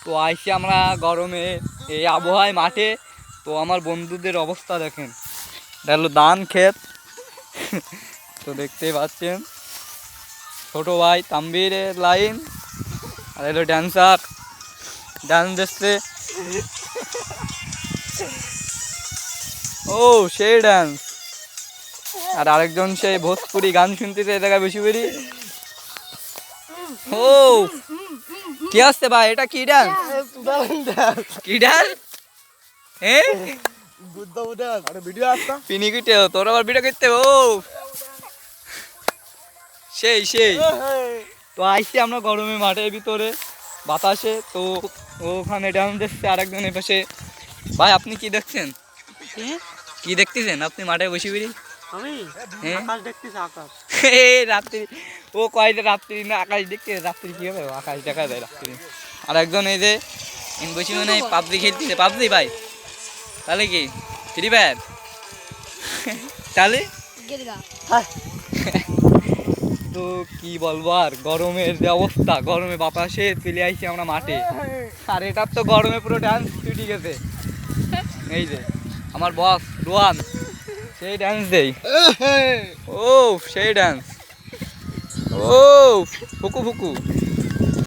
তো আইসি আমরা গরমে এই আবহাওয়ায় মাঠে। তো আমার বন্ধুদের অবস্থা দেখেন, এটা হলো ধান ক্ষেত। তো দেখতেই পাচ্ছেন ছোট ভাই তাম্বিরের লাইন, আর এলো ড্যান্সার ডান্স দেখতে। ও সেই ডান্স। আর আরেকজন সেই ভোজপুরি গান শুনতেছে এই জায়গায় বেশি বেরি। ও কি আসছে ভাই, এটা কি ডান্স? কি ডান্স? পিনিকিটে তোর আবার ভিডিও করতে। ও সেই সেই। তো আইসি আমরা গরমে মাঠের ভিতরে বাতাসে। তো ওখানে ডান্স দেখছে আরেকজন এ পাশে। ভাই আপনি কি দেখছেন? কি দেখতেছেন আপনি মাঠে বসে বেরি? রাত্রি ও কয়টা রাত্রি না আকাশ দেখতে, রাত্রি কি হবে আকাশ দেখা যায় রাত্রি। আর একজন এই যে বসে মানে পাবজি খেলতেছে। পাবজি ভাই তাহলে কি ফ্রি ফায়ার? তাহলে তো কি বলবো, আর গরমের যে অবস্থা, গরমে বাতাসে চলে আইছি আমরা মাঠে। আর এটার তো গরমে পুরো ডান্স ছুটি গেছে। এই যে আমার বস রোহান সেই ডান্স দেই। ও সেই ডান্স। ও ফুকু ফুকু।